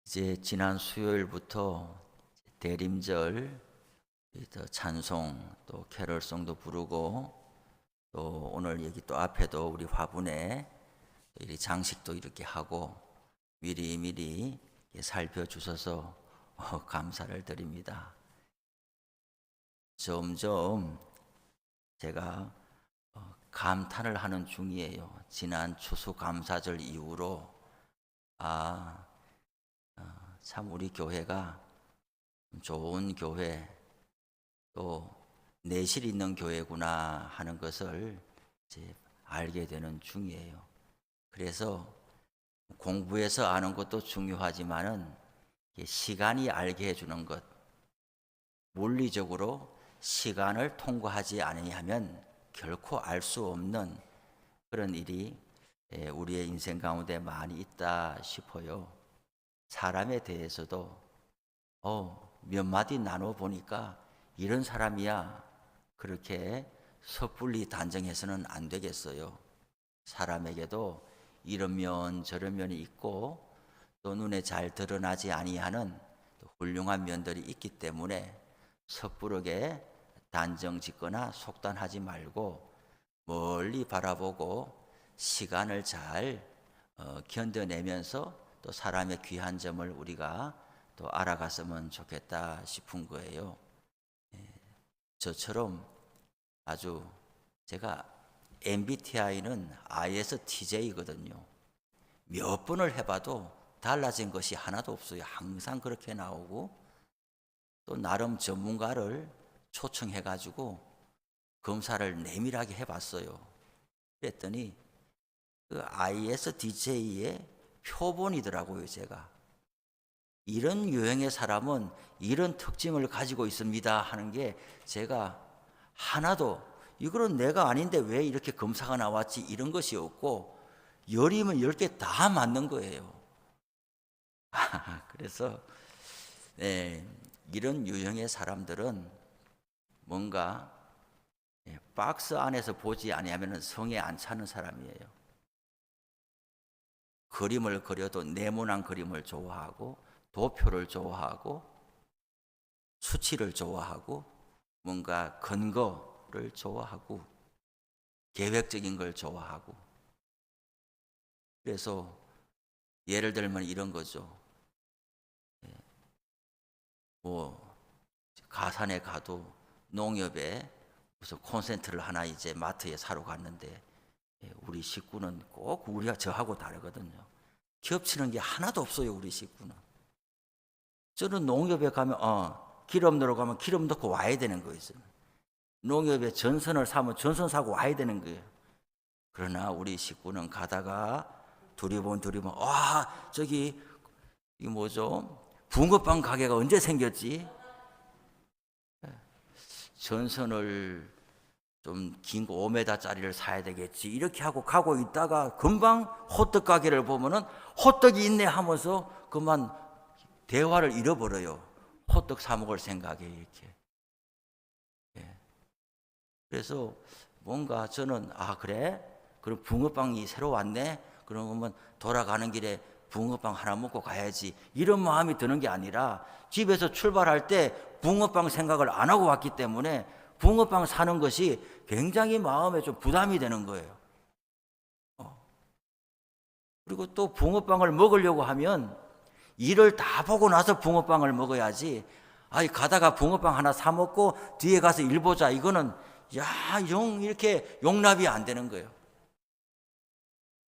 이제 지난 수요일부터 대림절 찬송 또 캐럴송도 부르고 또 오늘 여기 또 앞에도 우리 화분에 이 장식도 이렇게 하고 미리미리 살펴주셔서 감사를 드립니다. 점점 제가 감탄을 하는 중이에요. 지난 추수감사절 이후로 참 우리 교회가 좋은 교회 또 내실 있는 교회구나 하는 것을 이제 알게 되는 중이에요. 그래서 공부해서 아는 것도 중요하지만은 시간이 알게 해주는 것, 물리적으로 시간을 통과하지 않으면 결코 알 수 없는 그런 일이 우리의 인생 가운데 많이 있다 싶어요. 사람에 대해서도 몇 마디 나눠 보니까 이런 사람이야 그렇게 섣불리 단정해서는 안 되겠어요. 사람에게도 이런 면 저런 면이 있고 또 눈에 잘 드러나지 아니하는 훌륭한 면들이 있기 때문에 섣부르게 단정 짓거나 속단하지 말고 멀리 바라보고 시간을 잘 견뎌내면서 또 사람의 귀한 점을 우리가 또 알아갔으면 좋겠다 싶은 거예요. 저처럼 아주 제가 MBTI는 ISTJ거든요. 몇 번을 해봐도 달라진 것이 하나도 없어요. 항상 그렇게 나오고 또 나름 전문가를 초청해가지고 검사를 내밀하게 해봤어요. 그랬더니 그 ISTJ의 표본이더라고요. 제가 이런 유형의 사람은 이런 특징을 가지고 있습니다 하는 게 제가 하나도 이거는 내가 아닌데 왜 이렇게 검사가 나왔지 이런 것이 없고 10이면 10개 다 맞는 거예요. 그래서 이런 유형의 사람들은 뭔가 박스 안에서 보지 아니하면 성에 안 차는 사람이에요. 그림을 그려도 네모난 그림을 좋아하고 도표를 좋아하고 수치를 좋아하고 뭔가 근거를 좋아하고 계획적인 걸 좋아하고 그래서 예를 들면 이런 거죠. 뭐 가산에 가도 농협에 무슨 콘센트를 하나 이제 마트에 사러 갔는데 우리 식구는 꼭 우리가 저하고 다르거든요. 겹치는 게 하나도 없어요. 우리 식구는. 저는 농협에 가면 기름 넣으러 가면 기름 넣고 와야 되는 거예요. 농협에 전선을 사면 전선 사고 와야 되는 거예요. 그러나 우리 식구는 가다가 두리번 저기 이 뭐죠? 붕어빵 가게가 언제 생겼지? 전선을 좀 긴 거 5m짜리를 사야 되겠지 이렇게 하고 가고 있다가 금방 호떡 가게를 보면은 호떡이 있네 하면서 그만 대화를 잃어버려요. 호떡 사 먹을 생각에 이렇게. 그래서 뭔가 저는 그래? 그럼 붕어빵이 새로 왔네? 그러면 돌아가는 길에 붕어빵 하나 먹고 가야지 이런 마음이 드는 게 아니라 집에서 출발할 때 붕어빵 생각을 안 하고 왔기 때문에 붕어빵 사는 것이 굉장히 마음에 좀 부담이 되는 거예요. 그리고 또 붕어빵을 먹으려고 하면 일을 다 보고 나서 붕어빵을 먹어야지 가다가 붕어빵 하나 사 먹고 뒤에 가서 일 보자 이거는 영 이렇게 용납이 안 되는 거예요.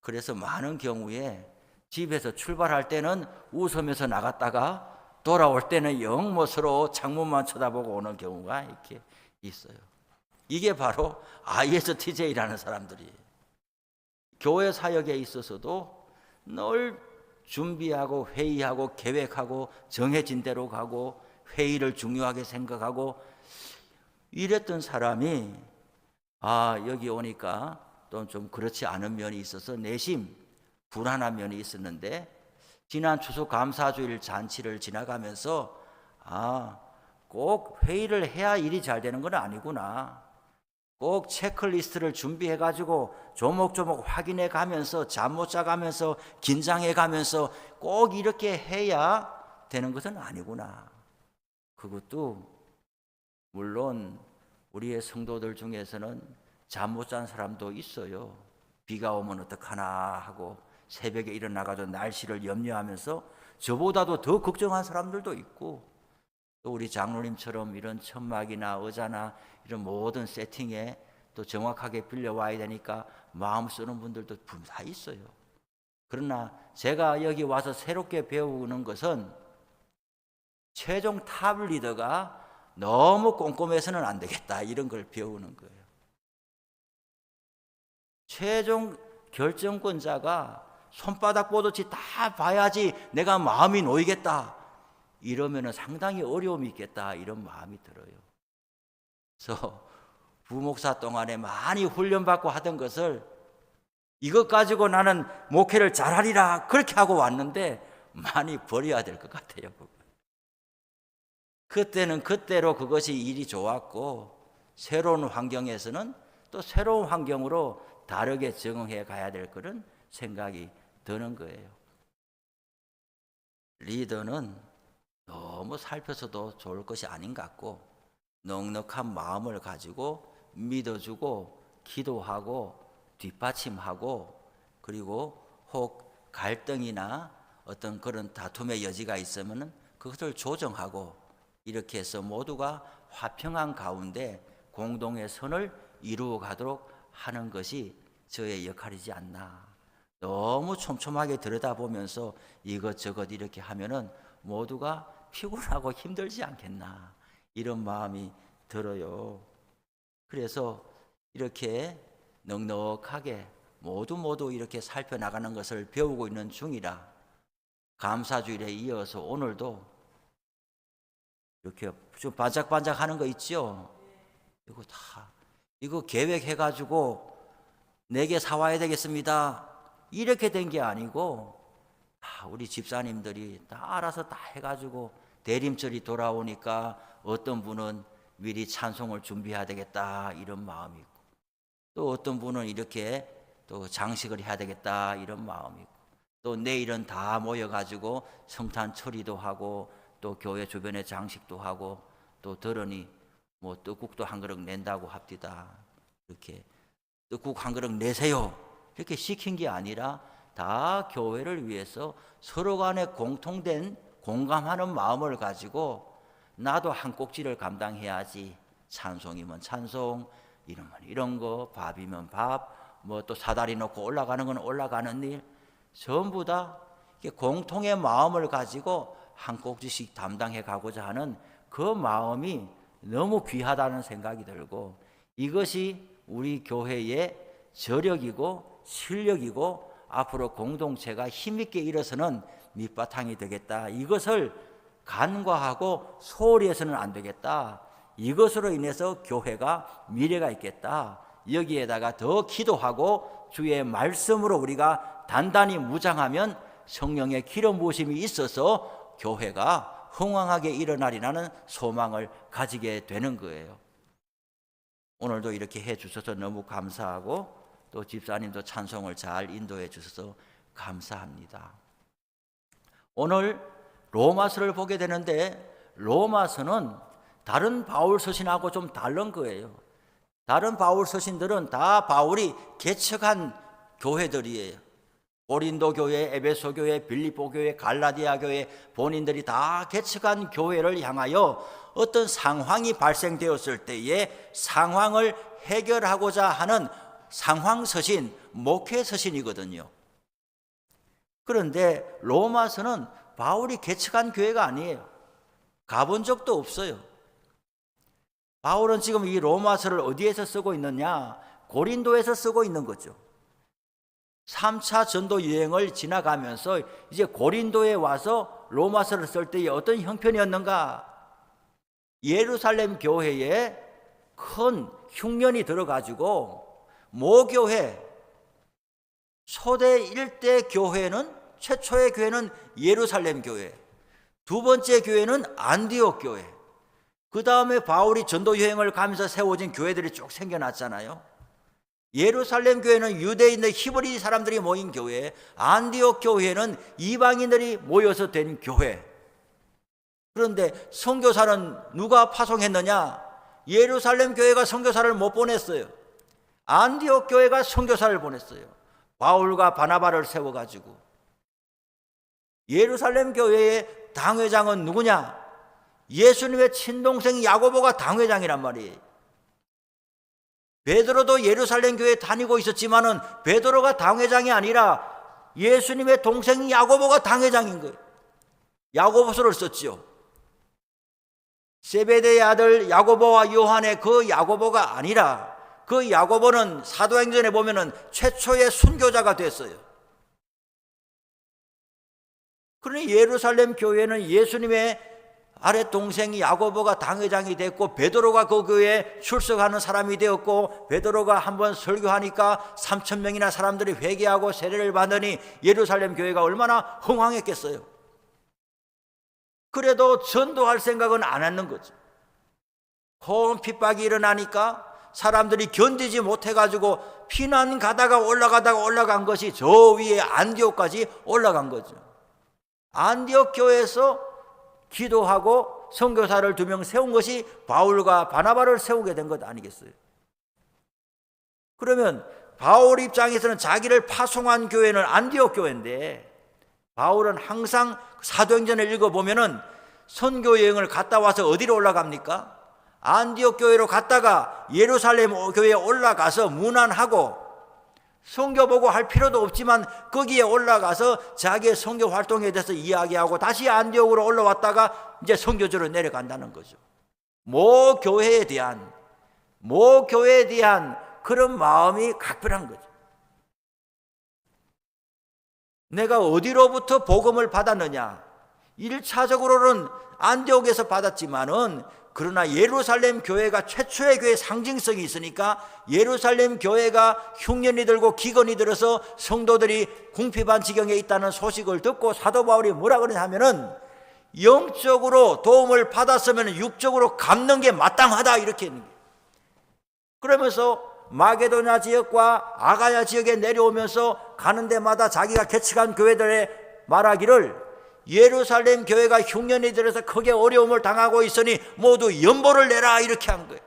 그래서 많은 경우에 집에서 출발할 때는 웃으면서 나갔다가 돌아올 때는 영 서로 창문만 쳐다보고 오는 경우가 이렇게 있어요. 이게 바로 ISTJ라는 사람들이에요. 교회 사역에 있어서도 늘 준비하고 회의하고 계획하고 정해진 대로 가고 회의를 중요하게 생각하고 이랬던 사람이 여기 오니까 또 좀 그렇지 않은 면이 있어서 내심 불안한 면이 있었는데 지난 추수감사주일 잔치를 지나가면서 꼭 회의를 해야 일이 잘 되는 건 아니구나. 꼭 체크리스트를 준비해 가지고 조목조목 확인해 가면서 잠 못 자가면서 긴장해 가면서 꼭 이렇게 해야 되는 것은 아니구나. 그것도 물론 우리의 성도들 중에서는 잠 못 잔 사람도 있어요. 비가 오면 어떡하나 하고 새벽에 일어나가지고 날씨를 염려하면서 저보다도 더 걱정한 사람들도 있고, 또 우리 장로님처럼 이런 천막이나 의자나 이런 모든 세팅에 또 정확하게 빌려와야 되니까 마음 쓰는 분들도 다 있어요. 그러나 제가 여기 와서 새롭게 배우는 것은 최종 탑 리더가 너무 꼼꼼해서는 안 되겠다, 이런 걸 배우는 거예요. 최종 결정권자가 손바닥 보듯이 다 봐야지 내가 마음이 놓이겠다, 이러면 상당히 어려움이 있겠다, 이런 마음이 들어요. 그래서 부목사 동안에 많이 훈련받고 하던 것을 이것 가지고 나는 목회를 잘하리라 그렇게 하고 왔는데 많이 버려야 될 것 같아요. 그때는 그때로 그것이 일이 좋았고, 새로운 환경에서는 또 새로운 환경으로 다르게 적응해 가야 될 그런 생각이 드는 거예요. 리더는 너무 살펴서도 좋을 것이 아닌 것 같고, 넉넉한 마음을 가지고 믿어주고 기도하고 뒷받침하고, 그리고 혹 갈등이나 어떤 그런 다툼의 여지가 있으면 그것을 조정하고, 이렇게 해서 모두가 화평한 가운데 공동의 선을 이루어 가도록 하는 것이 저의 역할이지 않나. 너무 촘촘하게 들여다보면서 이것저것 이렇게 하면은 모두가 피곤하고 힘들지 않겠나, 이런 마음이 들어요. 그래서 이렇게 넉넉하게 모두 이렇게 살펴나가는 것을 배우고 있는 중이라, 감사주일에 이어서 오늘도 이렇게 좀 반짝반짝 하는 거 있죠? 이거 계획해가지고 내게 사와야 되겠습니다, 이렇게 된 게 아니고, 우리 집사님들이 다 알아서 다 해가지고 대림절이 돌아오니까 어떤 분은 미리 찬송을 준비해야 되겠다, 이런 마음이 있고, 또 어떤 분은 이렇게 또 장식을 해야 되겠다, 이런 마음이 있고, 또 내일은 다 모여가지고 성탄 처리도 하고 또 교회 주변에 장식도 하고, 또 들으니 뭐 떡국도 한 그릇 낸다고 합디다. 이렇게 떡국 한 그릇 내세요, 이렇게 시킨 게 아니라 다 교회를 위해서 서로 간에 공통된 공감하는 마음을 가지고, 나도 한 꼭지를 감당해야지, 찬송이면 찬송, 이런 거, 밥이면 밥, 뭐 또 사다리 놓고 올라가는 건 올라가는 일, 전부 다 공통의 마음을 가지고 한 꼭지씩 담당해 가고자 하는 그 마음이 너무 귀하다는 생각이 들고, 이것이 우리 교회의 저력이고 실력이고 앞으로 공동체가 힘있게 일어서는 밑바탕이 되겠다, 이것을 간과하고 소홀히 해서는 안 되겠다, 이것으로 인해서 교회가 미래가 있겠다, 여기에다가 더 기도하고 주의 말씀으로 우리가 단단히 무장하면 성령의 기름 부으심이 있어서 교회가 흥왕하게 일어나리라는 소망을 가지게 되는 거예요. 오늘도 이렇게 해 주셔서 너무 감사하고, 또 집사님도 찬송을 잘 인도해 주셔서 감사합니다. 오늘 로마서를 보게 되는데, 로마서는 다른 바울 서신하고 좀 다른 거예요. 다른 바울 서신들은 다 바울이 개척한 교회들이에요. 고린도 교회, 에베소 교회, 빌립보 교회, 갈라디아 교회, 본인들이 다 개척한 교회를 향하여 어떤 상황이 발생되었을 때에 상황을 해결하고자 하는 상황 서신, 목회 서신이거든요. 그런데 로마서는 바울이 개척한 교회가 아니에요. 가본 적도 없어요. 바울은 지금 이 로마서를 어디에서 쓰고 있느냐? 고린도에서 쓰고 있는 거죠. 3차 전도 여행을 지나가면서 이제 고린도에 와서 로마서를 쓸 때에 어떤 형편이었는가? 예루살렘 교회에 큰 흉년이 들어가지고 모교회, 초대 1대 교회는, 최초의 교회는 예루살렘 교회, 두 번째 교회는 안디옥 교회, 그 다음에 바울이 전도 여행을 가면서 세워진 교회들이 쭉 생겨났잖아요. 예루살렘 교회는 유대인들 히브리 사람들이 모인 교회, 안디옥 교회는 이방인들이 모여서 된 교회. 그런데 선교사는 누가 파송했느냐? 예루살렘 교회가 선교사를 못 보냈어요. 안디옥 교회가 선교사를 보냈어요. 바울과 바나바를 세워가지고. 예루살렘 교회의 당회장은 누구냐? 예수님의 친동생 야고보가 당회장이란 말이에요. 베드로도 예루살렘 교회에 다니고 있었지만은 베드로가 당회장이 아니라 예수님의 동생 야고보가 당회장인 거예요. 야고보서를 썼지요. 세베대의 아들 야고보와 요한의 그 야고보가 아니라 그 야고보는 사도행전에 보면은 최초의 순교자가 됐어요. 그러니 예루살렘 교회는 예수님의 아랫 동생이 야고보가 당회장이 됐고 베드로가 그 교회에 출석하는 사람이 되었고 베드로가 한번 설교하니까 3,000명이나 사람들이 회개하고 세례를 받으니 예루살렘 교회가 얼마나 흥황했겠어요. 그래도 전도할 생각은 안 하는 거죠. 큰 핍박이 일어나니까 사람들이 견디지 못해가지고 피난 가다가 올라간 것이 저 위에 안디옥까지 올라간 거죠. 안디옥 교회에서 기도하고 선교사를 2명 세운 것이 바울과 바나바를 세우게 된 것 아니겠어요? 그러면 바울 입장에서는 자기를 파송한 교회는 안디옥 교회인데 바울은 항상 사도행전을 읽어보면은 선교 여행을 갔다 와서 어디로 올라갑니까? 안디옥 교회로 갔다가 예루살렘 교회에 올라가서 문안하고 선교 보고 할 필요도 없지만 거기에 올라가서 자기의 선교 활동에 대해서 이야기하고 다시 안디옥으로 올라왔다가 이제 선교지로 내려간다는 거죠. 모 교회에 대한 그런 마음이 각별한 거죠. 내가 어디로부터 복음을 받았느냐? 1차적으로는 안디옥에서 받았지만은 그러나 예루살렘 교회가 최초의 교회 상징성이 있으니까 예루살렘 교회가 흉년이 들고 기근이 들어서 성도들이 궁핍한 지경에 있다는 소식을 듣고 사도 바울이 뭐라 그러냐 하면은 영적으로 도움을 받았으면 육적으로 갚는 게 마땅하다 이렇게 했는 거예요. 그러면서 마게도냐 지역과 아가야 지역에 내려오면서 가는 데마다 자기가 개척한 교회들의 말하기를 예루살렘 교회가 흉년이 들어서 크게 어려움을 당하고 있으니 모두 연보를 내라 이렇게 한 거예요.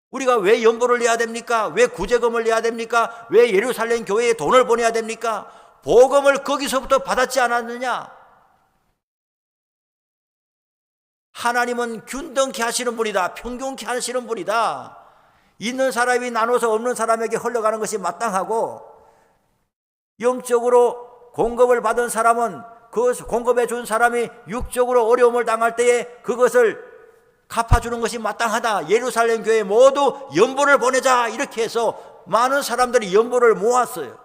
우리가 왜 연보를 내야 됩니까? 왜 구제금을 내야 됩니까? 왜 예루살렘 교회에 돈을 보내야 됩니까? 복음을 거기서부터 받았지 않았느냐? 하나님은 균등케 하시는 분이다. 평균케 하시는 분이다. 있는 사람이 나눠서 없는 사람에게 흘러가는 것이 마땅하고 영적으로 공급을 받은 사람은 그 공급해 준 사람이 육적으로 어려움을 당할 때에 그것을 갚아주는 것이 마땅하다. 예루살렘 교회 모두 연보를 보내자 이렇게 해서 많은 사람들이 연보를 모았어요.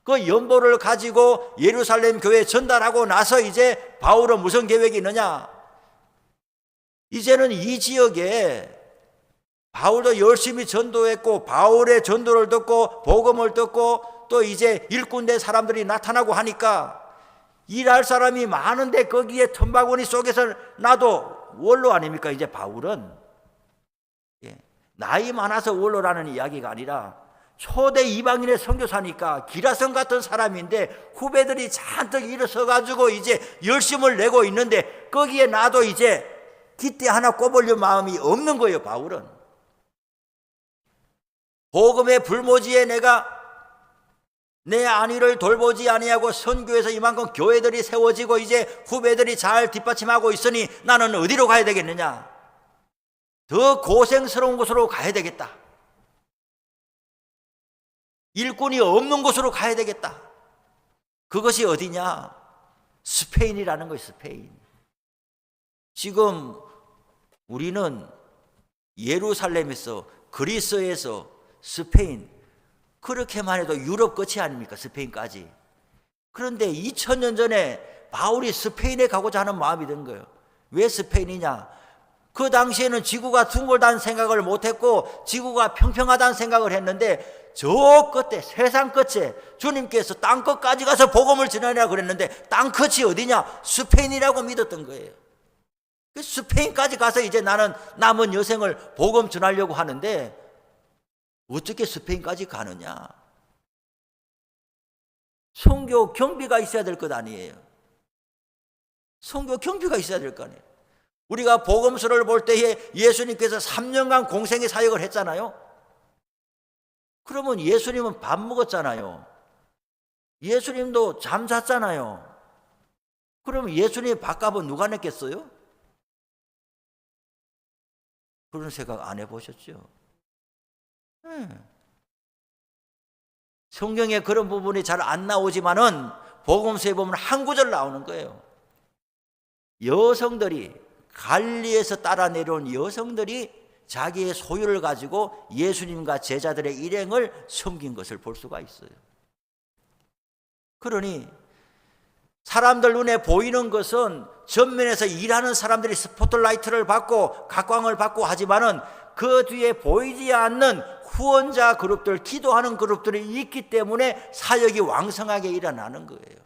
그 연보를 가지고 예루살렘 교회에 전달하고 나서 이제 바울은 무슨 계획이 있느냐? 이제는 이 지역에 바울도 열심히 전도했고 바울의 전도를 듣고 복음을 듣고 또 이제 일꾼된 사람들이 나타나고 하니까 일할 사람이 많은데 거기에 틈바구니 속에서 나도 원로 아닙니까? 이제 바울은 나이 많아서 원로라는 이야기가 아니라 초대 이방인의 선교사니까 기라성 같은 사람인데 후배들이 잔뜩 일어서가지고 이제 열심을 내고 있는데 거기에 나도 이제 깃대 하나 꼽으려 마음이 없는 거예요. 바울은 복음의 불모지에 내가 내 안위를 돌보지 아니하고 선교에서 이만큼 교회들이 세워지고 이제 후배들이 잘 뒷받침하고 있으니 나는 어디로 가야 되겠느냐? 더 고생스러운 곳으로 가야 되겠다. 일꾼이 없는 곳으로 가야 되겠다. 그것이 어디냐? 스페인이라는 거예요. 스페인. 지금 우리는 예루살렘에서 그리스에서 스페인 그렇게만 해도 유럽 끝이 아닙니까? 스페인까지. 그런데 2000년 전에 바울이 스페인에 가고자 하는 마음이 든 거예요. 왜 스페인이냐? 그 당시에는 지구가 둥글다는 생각을 못했고 지구가 평평하다는 생각을 했는데 저 끝에 세상 끝에 주님께서 땅 끝까지 가서 복음을 전하라 그랬는데 땅 끝이 어디냐? 스페인이라고 믿었던 거예요. 그 스페인까지 가서 이제 나는 남은 여생을 복음 전하려고 하는데 어떻게 스페인까지 가느냐? 선교 경비가 있어야 될 것 아니에요. 선교 경비가 있어야 될 거 아니에요. 우리가 복음서를 볼 때에 예수님께서 3년간 공생의 사역을 했잖아요. 그러면 예수님은 밥 먹었잖아요. 예수님도 잠 잤잖아요. 그러면 예수님의 밥값은 누가 냈겠어요? 그런 생각 안 해보셨죠? 성경에 그런 부분이 잘 안 나오지만은 복음서에 보면 한 구절 나오는 거예요. 여성들이, 갈리에서 따라 내려온 여성들이 자기의 소유를 가지고 예수님과 제자들의 일행을 섬긴 것을 볼 수가 있어요. 그러니 사람들 눈에 보이는 것은 전면에서 일하는 사람들이 스포트라이트를 받고 각광을 받고 하지만은 그 뒤에 보이지 않는 후원자 그룹들, 기도하는 그룹들이 있기 때문에 사역이 왕성하게 일어나는 거예요.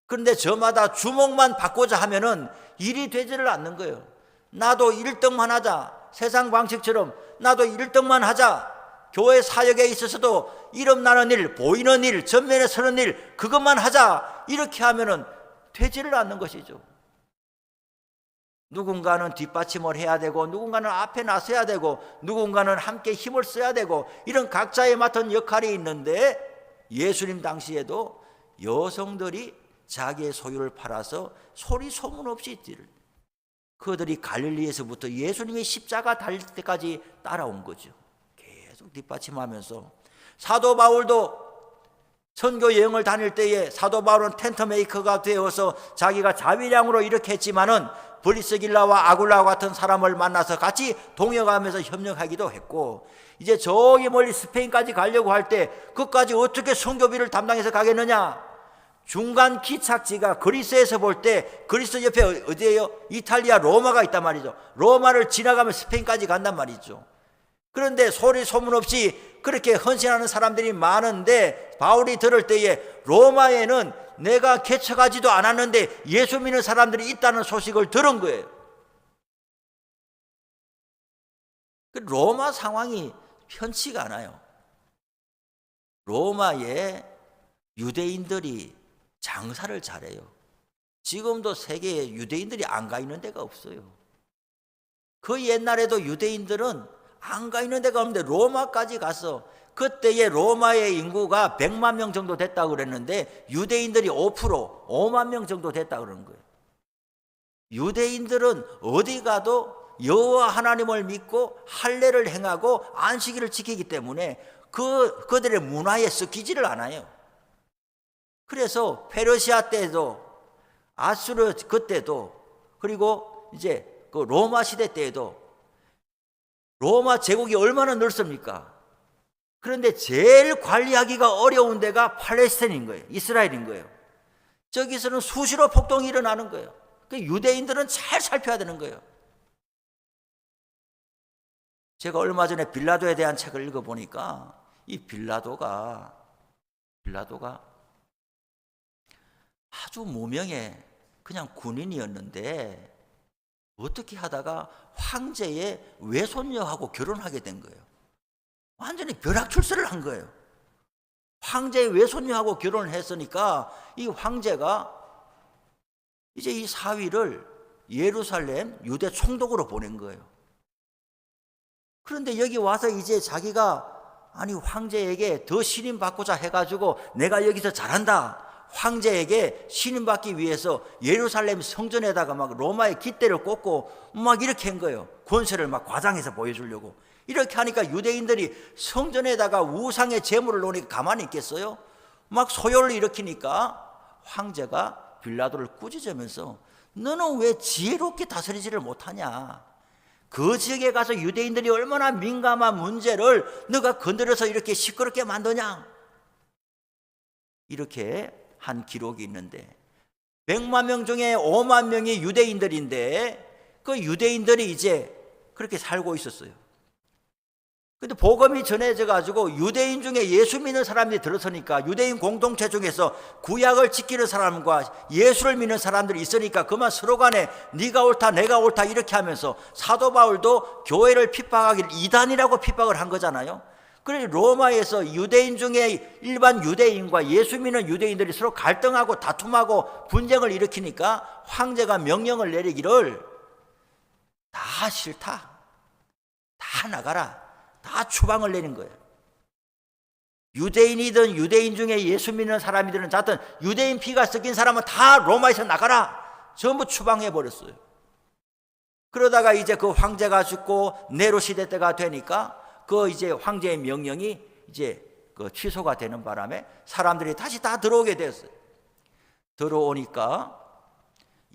그런데 저마다 주목만 받고자 하면은 일이 되지를 않는 거예요. 나도 1등만 하자. 세상 방식처럼 나도 1등만 하자. 교회 사역에 있어서도 이름 나는 일, 보이는 일, 전면에 서는 일, 그것만 하자. 이렇게 하면은 되지를 않는 것이죠. 누군가는 뒷받침을 해야 되고, 누군가는 앞에 나서야 되고, 누군가는 함께 힘을 써야 되고, 이런 각자의 맡은 역할이 있는데, 예수님 당시에도 여성들이 자기의 소유를 팔아서 소리 소문 없이 그들이 갈릴리에서부터 예수님의 십자가 달릴 때까지 따라온 거죠. 계속 뒷받침하면서. 사도 바울도 선교 여행을 다닐 때에 사도 바울은 텐트 메이커가 되어서 자기가 자위량으로 이렇게 했지만은 브리스길라와 아굴라와 같은 사람을 만나서 같이 동역하면서 협력하기도 했고, 이제 저기 멀리 스페인까지 가려고 할 때 그까지 어떻게 선교비를 담당해서 가겠느냐? 중간 기착지가 그리스에서 볼 때 그리스 옆에 어디예요? 이탈리아 로마가 있단 말이죠. 로마를 지나가면 스페인까지 간단 말이죠. 그런데 소리 소문 없이 그렇게 헌신하는 사람들이 많은데 바울이 들을 때에 로마에는 내가 개척하지도 않았는데 예수 믿는 사람들이 있다는 소식을 들은 거예요. 로마 상황이 편치가 않아요. 로마에 유대인들이 장사를 잘해요. 지금도 세계에 유대인들이 안 가 있는 데가 없어요. 그 옛날에도 유대인들은 안 가 있는 데가 없는데 로마까지 가서, 그때의 로마의 인구가 100만 명 정도 됐다고 그랬는데 유대인들이 5만 명 정도 됐다고 그러는 거예요. 유대인들은 어디 가도 여호와 하나님을 믿고 할례를 행하고 안식일을 지키기 때문에 그들의 문화에 섞이지를 않아요. 그래서 페르시아 때도, 아수르 그때도, 그리고 이제 그 로마 시대 때에도 로마 제국이 얼마나 넓습니까? 그런데 제일 관리하기가 어려운 데가 팔레스타인인 거예요. 이스라엘인 거예요. 저기서는 수시로 폭동이 일어나는 거예요. 그 유대인들은 잘 살펴야 되는 거예요. 제가 얼마 전에 빌라도에 대한 책을 읽어보니까 이 빌라도가 아주 무명의 그냥 군인이었는데 어떻게 하다가 황제의 외손녀하고 결혼하게 된 거예요. 완전히 벼락출세를 한 거예요. 황제의 외손녀하고 결혼을 했으니까 이 황제가 이제 이 사위를 예루살렘 유대 총독으로 보낸 거예요. 그런데 여기 와서 이제 자기가 황제에게 더 신임받고자 해가지고 내가 여기서 잘한다, 황제에게 신임받기 위해서 예루살렘 성전에다가 막 로마의 깃대를 꽂고 막 이렇게 한 거예요. 권세를 막 과장해서 보여주려고. 이렇게 하니까 유대인들이 성전에다가 우상의 제물을 놓으니까 가만히 있겠어요? 막 소요를 일으키니까 황제가 빌라도를 꾸짖으면서 너는 왜 지혜롭게 다스리지를 못하냐? 그 지역에 가서 유대인들이 얼마나 민감한 문제를 너가 건드려서 이렇게 시끄럽게 만드냐? 이렇게 한 기록이 있는데 100만 명 중에 5만 명이 유대인들인데 그 유대인들이 이제 그렇게 살고 있었어요. 근데 복음이 전해져 가지고 유대인 중에 예수 믿는 사람들이 들어서니까 유대인 공동체 중에서 구약을 지키는 사람과 예수를 믿는 사람들이 있으니까 그만 서로 간에 네가 옳다 내가 옳다 이렇게 하면서 사도 바울도 교회를 핍박하기를 이단이라고 핍박을 한 거잖아요. 그래서 로마에서 유대인 중에 일반 유대인과 예수 믿는 유대인들이 서로 갈등하고 다툼하고 분쟁을 일으키니까 황제가 명령을 내리기를 다 싫다, 다 나가라, 다 추방을 내린 거예요. 유대인이든 유대인 중에 예수 믿는 사람이든 자든 유대인 피가 섞인 사람은 다 로마에서 나가라, 전부 추방해 버렸어요. 그러다가 이제 그 황제가 죽고 네로 시대 때가 되니까 그 이제 황제의 명령이 이제 그 취소가 되는 바람에 사람들이 다시 다 들어오게 되었어요. 들어오니까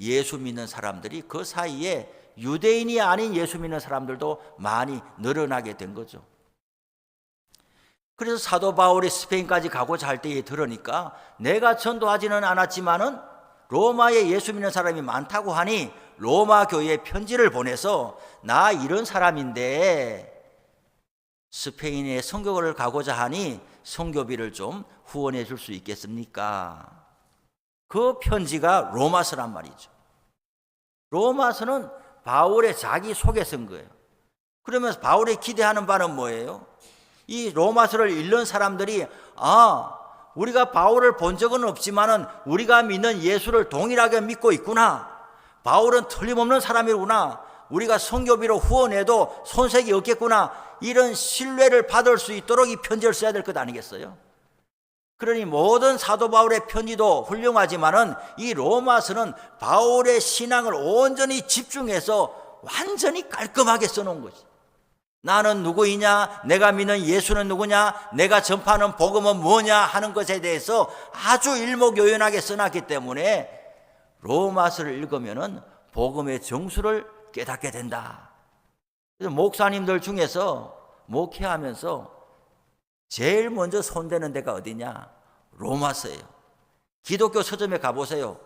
예수 믿는 사람들이 그 사이에 유대인이 아닌 예수 믿는 사람들도 많이 늘어나게 된 거죠. 그래서 사도 바울이 스페인까지 가고자 할 때에 들으니까 내가 전도하지는 않았지만은 로마에 예수 믿는 사람이 많다고 하니 로마 교회에 편지를 보내서 나 이런 사람인데 스페인에 선교를 가고자 하니 선교비를 좀 후원해 줄 수 있겠습니까? 그 편지가 로마서란 말이죠. 로마서는 바울의 자기 소개 쓴 거예요. 그러면서 바울이 기대하는 바는 뭐예요? 이 로마서를 읽는 사람들이 우리가 바울을 본 적은 없지만은 우리가 믿는 예수를 동일하게 믿고 있구나. 바울은 틀림없는 사람이구나. 우리가 선교비로 후원해도 손색이 없겠구나. 이런 신뢰를 받을 수 있도록 이 편지를 써야 될 것 아니겠어요? 그러니 모든 사도 바울의 편지도 훌륭하지만은 이 로마서는 바울의 신앙을 온전히 집중해서 완전히 깔끔하게 써놓은 거지. 나는 누구이냐, 내가 믿는 예수는 누구냐, 내가 전파하는 복음은 뭐냐 하는 것에 대해서 아주 일목요연하게 써놨기 때문에 로마서를 읽으면은 복음의 정수를 깨닫게 된다. 그래서 목사님들 중에서 목회하면서 제일 먼저 손대는 데가 어디냐? 로마서예요. 기독교 서점에 가보세요.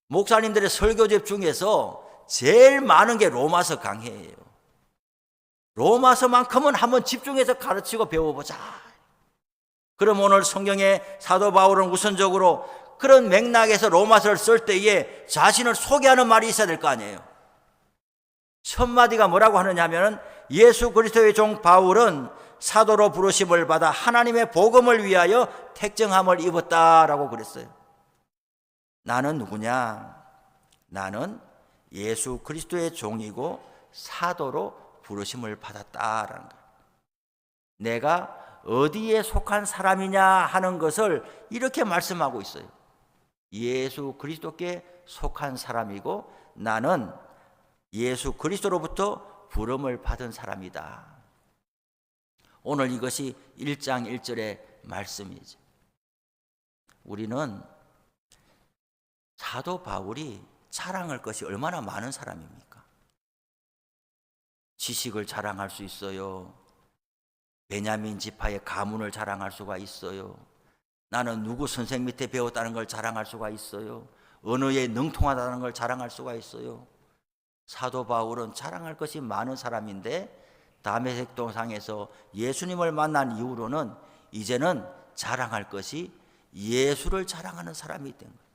목사님들의 설교집 중에서 제일 많은 게 로마서 강해예요. 로마서만큼은 한번 집중해서 가르치고 배워보자. 그럼 오늘 성경의 사도 바울은 우선적으로 그런 맥락에서 로마서를 쓸 때에 자신을 소개하는 말이 있어야 될 거 아니에요. 첫 마디가 뭐라고 하느냐 하면 예수 그리스도의 종 바울은 사도로 부르심을 받아 하나님의 복음을 위하여 택정함을 입었다라고 그랬어요. 나는 누구냐? 나는 예수 그리스도의 종이고 사도로 부르심을 받았다라는 거예요. 내가 어디에 속한 사람이냐 하는 것을 이렇게 말씀하고 있어요. 예수 그리스도께 속한 사람이고 나는 예수 그리스도로부터 부름을 받은 사람이다. 오늘 이것이 1장 1절의 말씀이죠. 우리는 사도 바울이 자랑할 것이 얼마나 많은 사람입니까? 지식을 자랑할 수 있어요. 베냐민 지파의 가문을 자랑할 수가 있어요. 나는 누구 선생 밑에 배웠다는 걸 자랑할 수가 있어요. 언어에 능통하다는 걸 자랑할 수가 있어요. 사도 바울은 자랑할 것이 많은 사람인데 다메섹 동상에서 예수님을 만난 이후로는 이제는 자랑할 것이 예수를 자랑하는 사람이 된 거예요.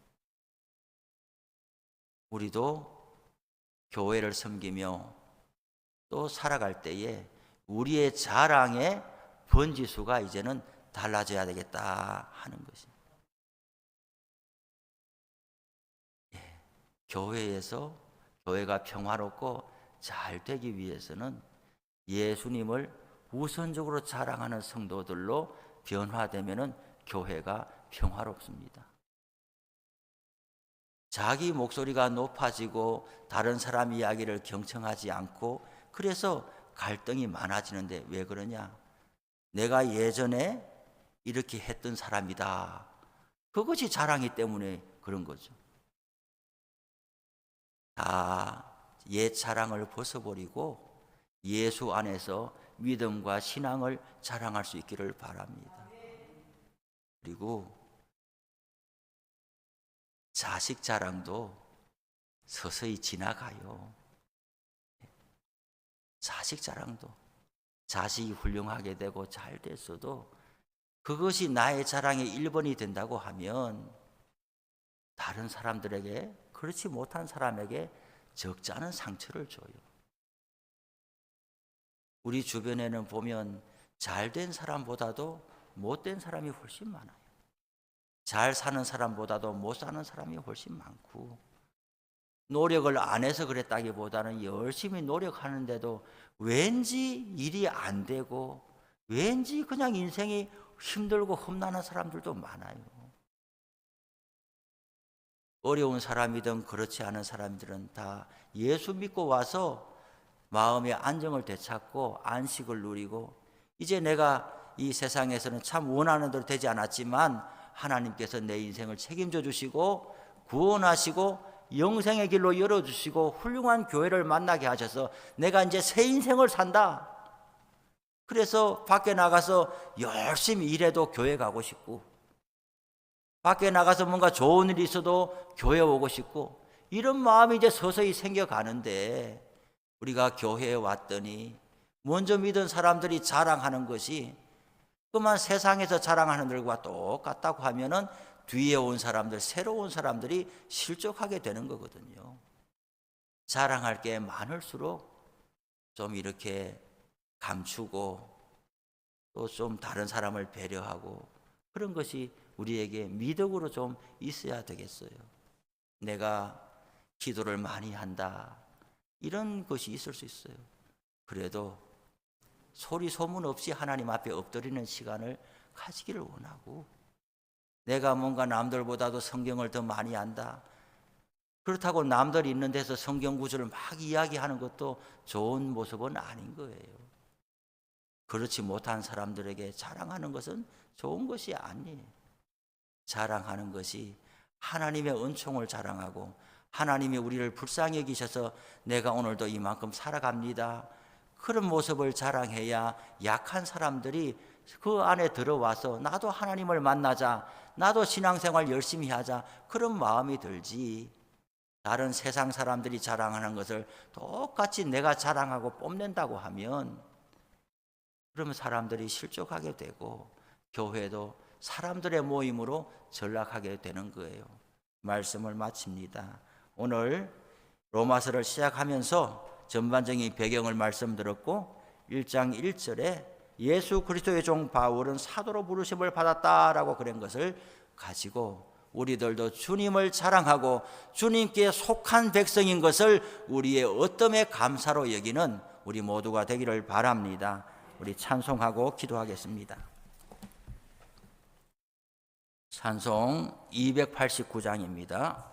우리도 교회를 섬기며 또 살아갈 때에 우리의 자랑의 번지수가 이제는 달라져야 되겠다 하는 것입니다. 교회에서 교회가 평화롭고 잘 되기 위해서는 예수님을 우선적으로 자랑하는 성도들로 변화되면은 교회가 평화롭습니다. 자기 목소리가 높아지고 다른 사람 이야기를 경청하지 않고 그래서 갈등이 많아지는데 왜 그러냐? 내가 예전에 이렇게 했던 사람이다. 그것이 자랑이 때문에 그런 거죠. 다 옛 자랑을 벗어버리고 예수 안에서 믿음과 신앙을 자랑할 수 있기를 바랍니다. 그리고 자식 자랑도 서서히 지나가요. 자식 자랑도 자식이 훌륭하게 되고 잘 됐어도 그것이 나의 자랑의 1번이 된다고 하면 다른 사람들에게, 그렇지 못한 사람에게 적지 않은 상처를 줘요. 우리 주변에는 보면 잘된 사람보다도 못된 사람이 훨씬 많아요. 잘 사는 사람보다도 못 사는 사람이 훨씬 많고, 노력을 안 해서 그랬다기보다는 열심히 노력하는데도 왠지 일이 안 되고 왠지 그냥 인생이 힘들고 험난한 사람들도 많아요. 어려운 사람이든 그렇지 않은 사람들은 다 예수 믿고 와서 마음의 안정을 되찾고 안식을 누리고, 이제 내가 이 세상에서는 참 원하는 대로 되지 않았지만 하나님께서 내 인생을 책임져 주시고 구원하시고 영생의 길로 열어주시고 훌륭한 교회를 만나게 하셔서 내가 이제 새 인생을 산다. 그래서 밖에 나가서 열심히 일해도 교회 가고 싶고, 밖에 나가서 뭔가 좋은 일이 있어도 교회 오고 싶고, 이런 마음이 이제 서서히 생겨가는데, 우리가 교회에 왔더니 먼저 믿은 사람들이 자랑하는 것이 그만 세상에서 자랑하는 들과 똑같다고 하면은 뒤에 온 사람들, 새로운 사람들이 실족하게 되는 거거든요. 자랑할 게 많을수록 좀 이렇게 감추고 또 좀 다른 사람을 배려하고 그런 것이 우리에게 미덕으로 좀 있어야 되겠어요. 내가 기도를 많이 한다, 이런 것이 있을 수 있어요. 그래도 소리 소문 없이 하나님 앞에 엎드리는 시간을 가지기를 원하고, 내가 뭔가 남들보다도 성경을 더 많이 안다, 그렇다고 남들이 있는 데서 성경 구절을 막 이야기하는 것도 좋은 모습은 아닌 거예요. 그렇지 못한 사람들에게 자랑하는 것은 좋은 것이 아니에요. 자랑하는 것이 하나님의 은총을 자랑하고, 하나님이 우리를 불쌍히 여기셔서 내가 오늘도 이만큼 살아갑니다, 그런 모습을 자랑해야 약한 사람들이 그 안에 들어와서 나도 하나님을 만나자, 나도 신앙생활 열심히 하자, 그런 마음이 들지, 다른 세상 사람들이 자랑하는 것을 똑같이 내가 자랑하고 뽐낸다고 하면 그러면 사람들이 실족하게 되고 교회도 사람들의 모임으로 전락하게 되는 거예요. 말씀을 마칩니다. 오늘 로마서를 시작하면서 전반적인 배경을 말씀드렸고 1장 1절에 예수 그리스도의 종 바울은 사도로 부르심을 받았다라고 그런 것을 가지고 우리들도 주님을 자랑하고 주님께 속한 백성인 것을 우리의 어떠함의 감사로 여기는 우리 모두가 되기를 바랍니다. 우리 찬송하고 기도하겠습니다. 찬송 289장입니다.